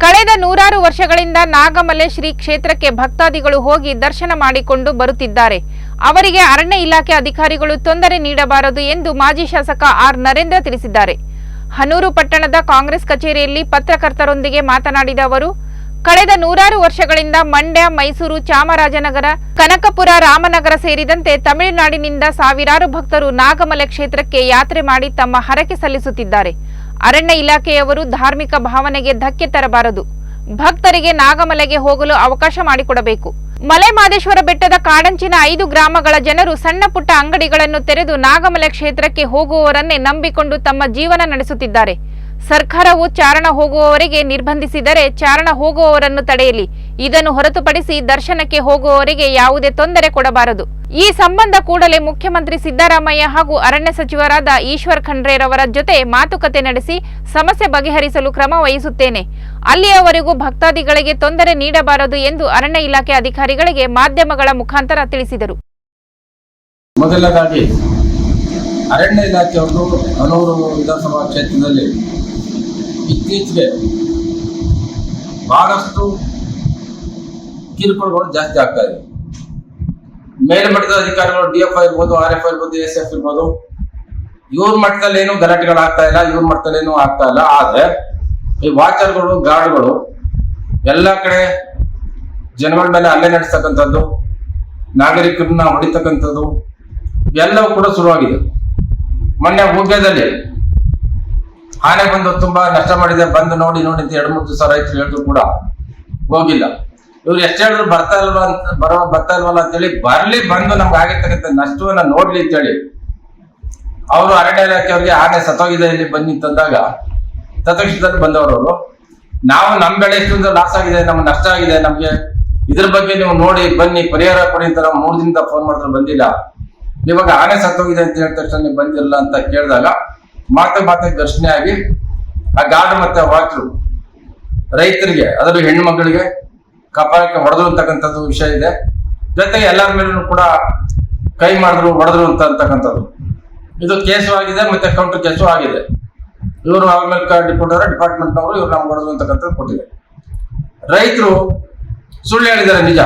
ಕಳೆದ ನೂರಾರು ವರ್ಷಗಳಿಂದ ನಾಗಮಲೆ ಶ್ರೀ ಕ್ಷೇತ್ರಕ್ಕೆ ಭಕ್ತಾದಿಗಳು ಹೋಗಿ ದರ್ಶನ ಮಾಡಿಕೊಂಡು ಬರುತ್ತಿದ್ದಾರೆ. ಅವರಿಗೆ ಅರಣ್ಯ ಇಲಾಖೆ ಅಧಿಕಾರಿಗಳು ತೊಂದರೆ ನೀಡಬಾರದು ಎಂದು ಮಾಜಿ ಶಾಸಕ ಆರ್ ನರೇಂದ್ರ ತಿಳಿಸಿದ್ದಾರೆ. ಹನೂರು ಪಟ್ಟಣದ ಕಾಂಗ್ರೆಸ್ ಕಚೇರಿಯಲ್ಲಿ ಪತ್ರಕರ್ತರೊಂದಿಗೆ ಮಾತನಾಡಿದ ಅವರು, ಕಳೆದ ನೂರಾರು ವರ್ಷಗಳಿಂದ ಮಂಡ್ಯ, ಮೈಸೂರು, ಚಾಮರಾಜನಗರ, ಕನಕಪುರ, ರಾಮನಗರ ಸೇರಿದಂತೆ ತಮಿಳುನಾಡಿನಿಂದ ಸಾವಿರಾರು ಭಕ್ತರು ನಾಗಮಲೆ ಕ್ಷೇತ್ರಕ್ಕೆ ಯಾತ್ರೆ ಮಾಡಿ ತಮ್ಮ ಹರಕೆ ಸಲ್ಲಿಸುತ್ತಿದ್ದಾರೆ. ಅರಣ್ಯ ಇಲಾಖೆಯವರು ಧಾರ್ಮಿಕ ಭಾವನೆಗೆ ಧಕ್ಕೆ ತರಬಾರದು. ಭಕ್ತರಿಗೆ ನಾಗಮಲೆಗೆ ಹೋಗಲು ಅವಕಾಶ ಮಾಡಿಕೊಡಬೇಕು. ಮಲೆ ಮಹದೇಶ್ವರ ಬೆಟ್ಟದ ಕಾಡಂಚಿನ 5 ಗ್ರಾಮಗಳ ಜನರು ಸಣ್ಣ ಪುಟ್ಟ ಅಂಗಡಿಗಳನ್ನು ತೆರೆದು ನಾಗಮಲೆ ಕ್ಷೇತ್ರಕ್ಕೆ ಹೋಗುವವರನ್ನೇ ನಂಬಿಕೊಂಡು ತಮ್ಮ ಜೀವನ ನಡೆಸುತ್ತಿದ್ದಾರೆ. ಸರ್ಕಾರವು ಚಾರಣ ಹೋಗುವವರಿಗೆ ನಿರ್ಬಂಧಿಸಿದರೆ ಚಾರಣ ಹೋಗುವವರನ್ನು ತಡೆಯಲಿ. ಇದನ್ನು ಹೊರತುಪಡಿಸಿ ದರ್ಶನಕ್ಕೆ ಹೋಗುವವರಿಗೆ ಯಾವುದೇ ತೊಂದರೆ ಕೊಡಬಾರದು. ಈ ಸಂಬಂಧ ಕೂಡಲೇ ಮುಖ್ಯಮಂತ್ರಿ ಸಿದ್ದರಾಮಯ್ಯ ಹಾಗೂ ಅರಣ್ಯ ಸಚಿವರಾದ ಈಶ್ವರ್ ಖಂಡ್ರೆರವರ ಜೊತೆ ಮಾತುಕತೆ ನಡೆಸಿ ಸಮಸ್ಯೆ ಬಗೆಹರಿಸಲು ಕ್ರಮ ವಹಿಸುತ್ತೇನೆ. ಅಲ್ಲಿಯವರೆಗೂ ಭಕ್ತಾದಿಗಳಿಗೆ ತೊಂದರೆ ನೀಡಬಾರದು ಎಂದು ಅರಣ್ಯ ಇಲಾಖೆ ಅಧಿಕಾರಿಗಳಿಗೆ ಮಾಧ್ಯಮಗಳ ಮುಖಾಂತರ ತಿಳಿಸಿದರು. ಮೊದಲನೇದಾಗಿ ಅರಣ್ಯ ಇಲಾಖೆಯವರು ಹನೂರು ವಿಧಾನಸಭಾ ಕ್ಷೇತ್ರದಲ್ಲಿ ಇತ್ತೀಚೆಗೆ ಬಹಳಷ್ಟು ಕಿರುಕುಳಗಳು ಜಾಸ್ತಿ ಆಗ್ತಾ ಇದೆ. ಮೇಲ್ಮಟ್ಟದ ಅಧಿಕಾರಿಗಳು DFI ಇರ್ಬೋದು, RFI ಇರ್ಬೋದು, SF ಇರ್ಬೋದು, ಇವ್ರ ಮಟ್ಟದಲ್ಲಿ ಏನು ಗಲಾಟೆಗಳಾಗ್ತಾ ಇಲ್ಲ, ಇವ್ರ ಮಟ್ಟದಲ್ಲಿ ಏನು ಆಗ್ತಾ ಇಲ್ಲ. ಆದ್ರೆ ಈ ವಾಚರ್ಗಳು, ಗಾರ್ಡ್ಗಳು ಎಲ್ಲ ಕಡೆ ಜನಗಳ ಮೇಲೆ ಹಲ್ಲೆ ನಡೆಸ್ತಕ್ಕಂಥದ್ದು, ನಾಗರಿಕರನ್ನ ಹೊಡಿತಕ್ಕಂಥದ್ದು ಎಲ್ಲವೂ ಕೂಡ ಶುರುವಾಗಿದೆ. ಮೊನ್ನೆ ಹುಗ್ಗದಲ್ಲಿ ಆನೆ ಬಂದು ತುಂಬಾ ನಷ್ಟ ಮಾಡಿದೆ, ಬಂದು ನೋಡಿ ಅಂತ 2-3 ದಿವಸ ರೈತರು ಹೇಳಿದ್ರು ಕೂಡ ಹೋಗಿಲ್ಲ. ಇವ್ರು ಎಷ್ಟು ಹೇಳಿದ್ರು ಬರ್ತಾ ಇಲ್ವಲ್ಲ ಅಂತೇಳಿ ಬರ್ಲಿ, ಬಂದು ನಮ್ಗೆ ಆಗಿರ್ತಕ್ಕಂಥ ನಷ್ಟವನ್ನ ನೋಡ್ಲಿ ಅಂತೇಳಿ ಅವರು ಅರಣ್ಯ ಇಲಾಖೆಯವರಿಗೆ ಆನೆ ಸತ್ತೋಗಿದೆ ಇಲ್ಲಿ ಬನ್ನಿ ತಂದಾಗ ತತ್ಕ್ಷಣದಲ್ಲಿ ಬಂದವರು, ನಾವು ನಮ್ ಬೆಳೆ ಇಷ್ಟೊಂದು ಲಾಸ್ ಆಗಿದೆ, ನಮ್ಗೆ ನಷ್ಟ ಆಗಿದೆ, ನಮ್ಗೆ ಇದ್ರ ಬಗ್ಗೆ ನೀವು ನೋಡಿ ಬನ್ನಿ, ಪರಿಹಾರ ಕೊಡಿ ಅಂತ 3 ದಿನದಿಂದ ಫೋನ್ ಮಾಡಿದ್ರು ಬಂದಿಲ್ಲ. ಇವಾಗ ಆನೆ ಸತ್ತೋಗಿದೆ ಅಂತ ಹೇಳಿದ ತಕ್ಷಣ ನೀವು ಬಂದಿಲ್ಲ ಅಂತ ಕೇಳಿದಾಗ ಮಾತೆ ಘರ್ಷಣೆ ಆಗಿ ಆ ಗಾರ್ಡ್ ಮತ್ತೆ ವಾಚರು ರೈತರಿಗೆ, ಅದರ ಹೆಣ್ಣು ಮಕ್ಕಳಿಗೆ ಕಪಾಳಕ್ಕೆ ಹೊಡೆದ್ರು ಅಂತಕ್ಕಂಥದ್ದು ವಿಷಯ ಇದೆ. ಜೊತೆಗೆ ಎಲ್ಲರ ಮೇಲೂ ಕೂಡ ಕೈ ಮಾಡಿದ್ರು, ಹೊಡೆದ್ರು ಅಂತಕ್ಕಂಥದ್ದು ಇದು ಕೇಸು ಆಗಿದೆ, ಮತ್ತೆ ಕೌಂಟರ್ ಕೇಸು ಆಗಿದೆ. ಇವರು ಅವ್ರ ಮೇಲೆ ಕೊಟ್ಟಿದ್ದಾರೆ, ಡಿಪಾರ್ಟ್ಮೆಂಟ್ನವರು ಇವ್ರು ನಮ್ಗೆ ಹೊಡೆದ್ರು ಅಂತಕ್ಕಂಥದ್ದು ಕೊಟ್ಟಿದೆ. ರೈತರು ಸುಳ್ಳು ಹೇಳಿದ್ದಾರೆ, ನಿಜ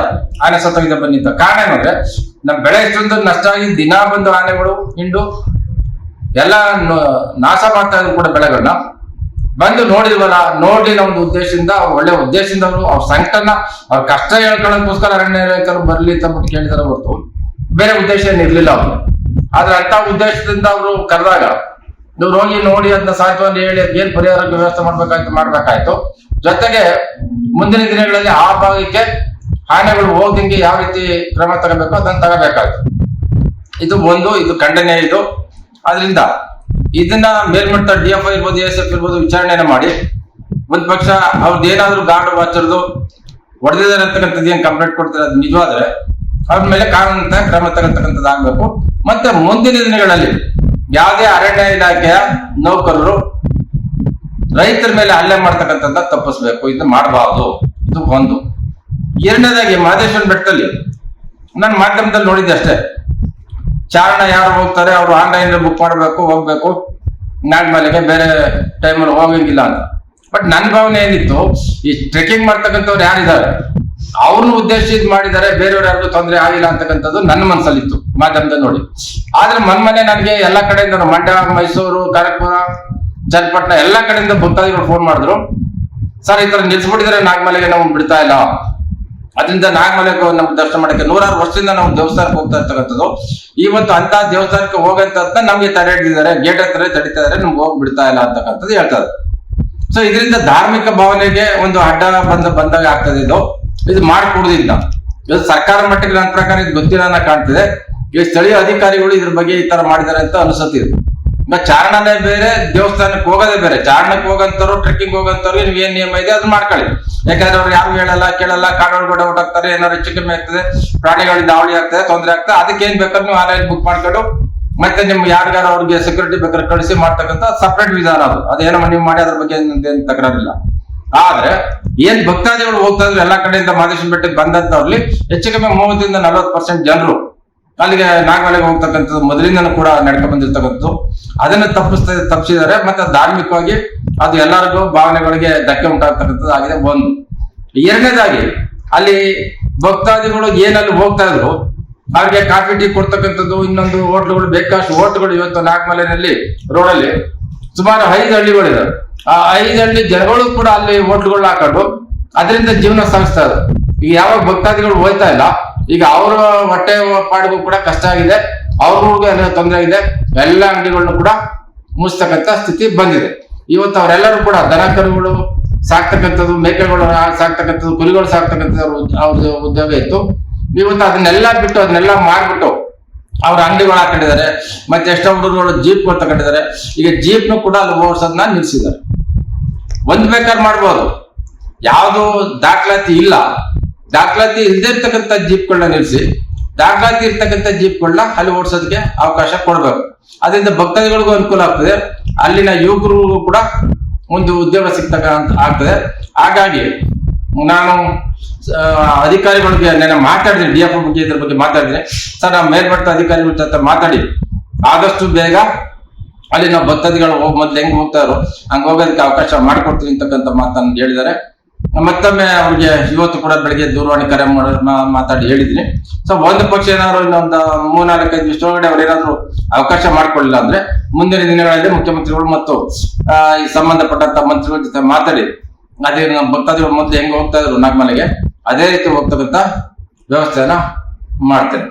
ಆನೆ ಸತ್ತೋಗಿದೆ ಬನ್ನಿ ಅಂತ. ಕಾರಣ ಏನಂದ್ರೆ ನಮ್ ಬೆಳೆ ಎಷ್ಟೊಂದು ನಷ್ಟ ಆಗಿ ದಿನ ಬಂದು ಆನೆಗಳು ಹಿಂಡು ಎಲ್ಲ ನಾಶ ಮಾಡ್ತಾ ಇದ್ರು ಕೂಡ ಬೆಳೆಗಳನ್ನ ಬಂದು ನೋಡಿದ್ವಲ್ಲ, ನೋಡಿ ನಮ್ದು ಉದ್ದೇಶದಿಂದ, ಒಳ್ಳೆ ಉದ್ದೇಶದಿಂದ ಅವ್ರ ಸಂಕಟನ, ಅವ್ರ ಕಷ್ಟ ಹೇಳ್ಕೊಳ್ಳೋದಕ್ಕೋಸ್ಕರ ಅರಣ್ಯ ಇಲಾಖೆಯವರು ಬರ್ಲಿ ಅಂತ ಕೇಳಿದಾರೆ ಹೊರತು ಬೇರೆ ಉದ್ದೇಶ ಏನಿರ್ಲಿಲ್ಲ ಅವ್ರು. ಆದ್ರೆ ಅಂತ ಉದ್ದೇಶದಿಂದ ಅವರು ಕರೆದಾಗ ನೀವು ಹೋಗಿ ನೋಡಿ ಅದನ್ನ ಸಾಧ್ಯವಾಗಿ ಹೇಳಿ ಅದ್ ಏನ್ ಪರಿಹಾರ ವ್ಯವಸ್ಥೆ ಮಾಡ್ಬೇಕಾಯ್ತು. ಜೊತೆಗೆ ಮುಂದಿನ ದಿನಗಳಲ್ಲಿ ಆ ಭಾಗಕ್ಕೆ ಆನೆಗಳು ಹೋದಂಗೆ ಯಾವ ರೀತಿ ಕ್ರಮ ತಗೋಬೇಕು ಅದನ್ನ ತಗೋಬೇಕಾಯ್ತು. ಇದು ಖಂಡನೆ. ಅದರಿಂದ ಇದನ್ನ ಮೇಲ್ಮಟ್ಟ DFI ಇರ್ಬೋದು, SF ಇರ್ಬೋದು ವಿಚಾರಣೆನ ಮಾಡಿ ಒಂದ್ ಪಕ್ಷ ಅವ್ರದ್ದೇನಾದ್ರೂ ಗಾರ್ಡ್ ವಾಚರ್ದು ಹೊಡೆದಿದ್ದಾರೆ ಅಂತಕ್ಕಂಥದ್ದು ಏನ್ ಕಂಪ್ಲೇಂಟ್ ಕೊಡ್ತಾರೆ ಅದು ನಿಜವಾದ್ರೆ ಅವ್ರ ಮೇಲೆ ಕಾನೂನಿನ ಕ್ರಮ ತಗೋತಕ್ಕಂಥದ್ದು ಆಗ್ಬೇಕು. ಮತ್ತೆ ಮುಂದಿನ ದಿನಗಳಲ್ಲಿ ಯಾವುದೇ ಅರಣ್ಯ ಇಲಾಖೆಯ ನೌಕರರು ರೈತರ ಮೇಲೆ ಹಲ್ಲೆ ಮಾಡ್ತಕ್ಕಂಥದ್ದನ್ನ ತಪ್ಪಿಸ್ಬೇಕು. ಇದನ್ನ ಮಾಡಬಾರ್ದು. ಇದು ಒಂದು. ಎರಡನೇದಾಗಿ ಮಹದೇಶ್ವರ ಬೆಟ್ಟದಲ್ಲಿ ನಾನು ಮಾಧ್ಯಮದಲ್ಲಿ ನೋಡಿದ್ದೆ ಅಷ್ಟೇ, ಚಾರಣ ಯಾರು ಹೋಗ್ತಾರೆ ಅವರು ಆನ್ಲೈನ್ ಬುಕ್ ಮಾಡಬೇಕು, ಹೋಗ್ಬೇಕು, ನಾಗಮಲೆಗೆ ಬೇರೆ ಟೈಮಲ್ಲಿ ಹೋಗಂಗಿಲ್ಲ ಅಂತ. ಬಟ್ ನನ್ನ ಭಾವನೆ ಏನಿತ್ತು, ಈ ಟ್ರೆಕ್ಕಿಂಗ್ ಮಾಡ್ತಕ್ಕಂಥವ್ರು ಯಾರಿದ್ದಾರೆ ಅವ್ರನ್ನ ಉದ್ದೇಶಿಸಿ ಮಾಡಿದ್ದಾರೆ, ಬೇರೆಯವ್ರು ಯಾರಿಗೂ ತೊಂದರೆ ಆಗಿಲ್ಲ ಅಂತಕ್ಕಂಥದ್ದು ನನ್ನ ಮನಸ್ಸಲ್ಲಿತ್ತು ಮಾಧ್ಯಮದಲ್ಲಿ ನೋಡಿ. ಆದ್ರೆ ಮೊನ್ನೆ ನನಗೆ ಎಲ್ಲ ಕಡೆಯಿಂದ ಮಂಡ್ಯ, ಮೈಸೂರು, ಕನಕಪುರ, ಚನ್ನಪಟ್ಟಣ ಎಲ್ಲ ಕಡೆಯಿಂದ ಭಕ್ತಾದಿಗಳು ಫೋನ್ ಮಾಡಿದ್ರು, ಸರ್ ಈ ತರ ನಿಲ್ಸ್ಬಿಟ್ಟಿದ್ರೆ ನಾಗಮಲೆಗೆ ನಾವು ಬಿಡ್ತಾ ಇಲ್ಲ, ಅದರಿಂದ ನಾಗಮಲೆಗೆ ನಮ್ಗೆ ದರ್ಶನ ಮಾಡಕ್ಕೆ 100 ವರ್ಷದಿಂದ ನಾವು ದೇವಸ್ಥಾನಕ್ಕೆ ಹೋಗ್ತಾ ಇರ್ತಕ್ಕಂಥದ್ದು, ಇವತ್ತು ಅಂತ ದೇವಸ್ಥಾನಕ್ಕೆ ಹೋಗಂತ ನಮ್ಗೆ ತಡೆ ಹಿಡಿದಿದ್ದಾರೆ, ಗೇಟ್ ಹತ್ರ ತಡಿತಾ ಇದಾರೆ, ನಮ್ಗೆ ಹೋಗಿ ಬಿಡ್ತಾ ಇಲ್ಲ ಅಂತಕ್ಕಂಥದ್ದು ಹೇಳ್ತಾರೆ. ಸೊ ಇದರಿಂದ ಧಾರ್ಮಿಕ ಭಾವನೆಗೆ ಒಂದು ಅಡ್ಡ ಬಂದಾಗ ಆಗ್ತದೆ. ಇದು ಮಾಡಿಕೊಡುದಿಲ್ಲ. ಇದು ಸರ್ಕಾರ ಮಟ್ಟಿಗೆ ನನ್ನ ಪ್ರಕಾರ ಇದು ಗೊತ್ತಿಲ್ಲ ಕಾಣ್ತಿದೆ. ಈ ಸ್ಥಳೀಯ ಅಧಿಕಾರಿಗಳು ಇದ್ರ ಬಗ್ಗೆ ಈ ತರ ಮಾಡಿದ್ದಾರೆ ಅಂತ ಅನಿಸುತ್ತಿದೆ. ಚಾರಣನೇ ಬೇರೆ, ದೇವಸ್ಥಾನಕ್ಕೆ ಹೋಗೋದೇ ಬೇರೆ. ಚಾರಣಕ್ಕೆ ಹೋಗಂತವ್ರು, ಟ್ರೆಕ್ಕಿಂಗ್ ಹೋಗಂತವ್ರು ನೀವು ಏನ್ ನಿಯಮ ಇದೆ ಅದನ್ನ ಮಾಡ್ಕೊಳ್ಳಿ. ಯಾಕಂದ್ರೆ ಅವ್ರು ಯಾರು ಹೇಳಲ್ಲ, ಕೇಳಲ್ಲ, ಕಾಡೊಳಗಡೆ ಹೊಟ್ಟಾಗ್ತಾರೆ, ಏನಾದ್ರು ಹೆಚ್ಚು ಕಮ್ಮಿ ಆಗ್ತದೆ, ಪ್ರಾಣಿಗಳಿಂದ ಹಾವಳಿ ಆಗ್ತದೆ, ತೊಂದರೆ ಆಗ್ತದೆ, ಅದಕ್ಕೆ ಏನ್ ಬೇಕಾದ್ರೆ ನೀವು ಆನ್ಲೈನ್ ಬುಕ್ ಮಾಡ್ಕೊಂಡು ಮತ್ತೆ ನಿಮ್ ಯಾರಿಗಾರ ಅವ್ರಿಗೆ ಸೆಕ್ಯೂರಿಟಿ ಬೇಕಾದ್ರೆ ಕಳಿಸಿ ಮಾಡ್ತಕ್ಕಂಥ ಸಪ್ರೇಟ್ ವಿಧಾನ ಅದು. ಅದೇನೋ ನೀವು ಮಾಡಿ ಅದ್ರ ಬಗ್ಗೆ ಏನ್ ತಕರಾರಿಲ್ಲ. ಆದ್ರೆ ಏನ್ ಭಕ್ತಾದಿಗಳು ಹೋಗ್ತಾ ಇದ್ರು ಎಲ್ಲ ಕಡೆಯಿಂದ ಮಹದೇಶ್ವರ ಬೆಟ್ಟಕ್ಕೆ ಬಂದಂತವ್ರಲ್ಲಿ ಹೆಚ್ಚು ಕಮ್ಮಿ 30-40% ಜನರು ಅಲ್ಲಿಗೆ ನಾಗಮಲೆಗೆ ಹೋಗ್ತಕ್ಕಂಥದ್ದು ಮೊದಲಿಂದನೂ ಕೂಡ ನಡ್ಕೊಂಡು ಬಂದಿರ್ತಕ್ಕಂಥದ್ದು, ಅದನ್ನ ತಪ್ಪಿಸಿದ್ದಾರೆ. ಮತ್ತೆ ಧಾರ್ಮಿಕವಾಗಿ ಅದು ಎಲ್ಲರಿಗೂ ಭಾವನೆಗಳಿಗೆ ಧಕ್ಕೆ ಉಂಟಾಗ್ತಕ್ಕಂಥದ್ದು ಆಗಿದೆ ಒಂದು. ಎರಡನೇದಾಗಿ ಅಲ್ಲಿ ಭಕ್ತಾದಿಗಳು ಏನಲ್ಲಿ ಹೋಗ್ತಾ ಇದ್ರು ಅವ್ರಿಗೆ ಕಾಫಿ ಟೀ ಕೊಡ್ತಕ್ಕಂಥದ್ದು, ಇನ್ನೊಂದು ಹೋಟ್ಲುಗಳು ಬೇಕಷ್ಟು ಹೋಟ್ಲುಗಳು ಇವತ್ತು ನಾಗಮಲೆಯಲ್ಲಿ ರೋಡಲ್ಲಿ ಸುಮಾರು 5 ಹಳ್ಳಿಗಳಿದೆ. ಆ 5 ಹಳ್ಳಿ ಜನಗಳು ಕೂಡ ಅಲ್ಲಿ ಹೋಟ್ಲುಗಳನ್ನ ಹಾಕೊಂಡು ಅದರಿಂದ ಜೀವನ ಸಾಗಿಸ್ತಾ ಇದ್ರು. ಈಗ ಯಾವಾಗ ಭಕ್ತಾದಿಗಳು ಹೋಯ್ತಾ ಇಲ್ಲ, ಈಗ ಅವರ ಹೊಟ್ಟೆ ಪಾಡಿಗೂ ಕೂಡ ಕಷ್ಟ ಆಗಿದೆ, ಅವ್ರಿಗೂ ತೊಂದರೆ ಆಗಿದೆ. ಎಲ್ಲ ಅಂಗಡಿಗಳನ್ನು ಕೂಡ ಮುಚ್ಚತಕ್ಕಂಥ ಸ್ಥಿತಿ ಬಂದಿದೆ. ಇವತ್ತು ಅವರೆಲ್ಲರೂ ಕೂಡ ದನ ಕರುಗಳು ಸಾಕ್ತಕ್ಕಂಥದ್ದು, ಮೇಕೆಗಳು ಸಾಕ್ತಕ್ಕಂಥದ್ದು, ಕುರಿಗಳು ಸಾಕ್ತಕ್ಕಂಥದ್ದು ಅವ್ರದ್ದು ಉದ್ಯೋಗ ಇತ್ತು. ಇವತ್ತು ಅದನ್ನೆಲ್ಲ ಬಿಟ್ಟು ಅದನ್ನೆಲ್ಲ ಮಾರ್ಬಿಟ್ಟು ಅವ್ರ ಅಂಗಡಿಗಳು ಹಾಕೊಂಡಿದ್ದಾರೆ. ಮತ್ತೆ ಎಷ್ಟೋ ಹುಡುಗರು ಜೀಪ್ಗಳು ತಗೊಂಡಿದ್ದಾರೆ. ಈಗ ಜೀಪ್ನು ಕೂಡ ಅಲ್ಲಿ ಓಡಿಸೋದನ್ನ ನಿಲ್ಸಿದ್ದಾರೆ. ಒಂದ್ ಬೇಕಾದ್ರೆ ಮಾಡ್ಬೋದು, ಯಾವುದು ದಾಖಲಾತಿ ಇಲ್ಲ, ದಾಖಲಾತಿ ಇಲ್ಲದೆ ಇರ್ತಕ್ಕಂಥ ಜೀಪ್ಗಳನ್ನ ನಿಲ್ಸಿ ದಾಖಲಾತಿ ಇರ್ತಕ್ಕಂಥ ಜೀಪ್ಗಳನ್ನ ಅಲ್ಲಿ ಓಡಿಸೋದಕ್ಕೆ ಅವಕಾಶ ಕೊಡ್ಬೇಕು. ಅದರಿಂದ ಭಕ್ತಾದಿಗಳಿಗೂ ಅನುಕೂಲ ಆಗ್ತದೆ, ಅಲ್ಲಿನ ಯುವಕರಿಗೂ ಕೂಡ ಒಂದು ಉದ್ಯೋಗ ಸಿಗ್ತಕ್ಕಂತ ಆಗ್ತದೆ. ಹಾಗಾಗಿ ನಾನು ಅಧಿಕಾರಿಗಳಿಗೆ ನಾನು ಮಾತಾಡಿದ್ದೀನಿ, DF ಬಗ್ಗೆ ಇದ್ರ ಬಗ್ಗೆ ಮಾತಾಡಿದ್ದೀನಿ. ಸರ್, ನಾವು ಮೇಲ್ಮಟ್ಟದ ಅಧಿಕಾರಿಗಳ ಜೊತೆ ಮಾತಾಡಿ ಆದಷ್ಟು ಬೇಗ ಅಲ್ಲಿ ನಾವು ಭಕ್ತಾದಿಗಳು ಮೊದ್ಲು ಹೆಂಗ್ ಹೋಗ್ತಾರೋ ಹಂಗ ಹೋಗೋದಕ್ಕೆ ಅವಕಾಶ ಮಾಡಿಕೊಡ್ತೀವಿ ಅಂತಕ್ಕಂಥ ಮಾತನ್ನು ಹೇಳಿದ್ದಾರೆ. ಮತ್ತೊಮ್ಮೆ ಅವ್ರಿಗೆ ಇವತ್ತು ಕೂಡ ಬೆಳಿಗ್ಗೆ ದೂರವಾಣಿ ಕರೆ ಮಾತಾಡಿ ಹೇಳಿದ್ದೀನಿ. ಸೊ ಒಂದು ಪಕ್ಷ ಏನಾದ್ರು ಇನ್ನೊಂದು 3-4 ದಿವಸದೊಳಗಡೆ ಅವ್ರು ಏನಾದ್ರು ಅವಕಾಶ ಮಾಡ್ಕೊಳ್ಳಿಲ್ಲ ಅಂದ್ರೆ ಮುಂದಿನ ದಿನಗಳಲ್ಲಿ ಮುಖ್ಯಮಂತ್ರಿಗಳು ಮತ್ತು ಈ ಸಂಬಂಧಪಟ್ಟಂತ ಮಂತ್ರಿಗಳ ಜೊತೆ ಮಾತಾಡಿ ಅದೇ ಭಕ್ತಾದಿಗಳು ಮೊದಲು ಹೆಂಗ್ ಹೋಗ್ತಾ ಇದ್ರು ನಾಗಮಲೆಗೆ ಅದೇ ರೀತಿ ಹೋಗ್ತಕ್ಕಂಥ ವ್ಯವಸ್ಥೆಯನ್ನ ಮಾಡ್ತೇನೆ.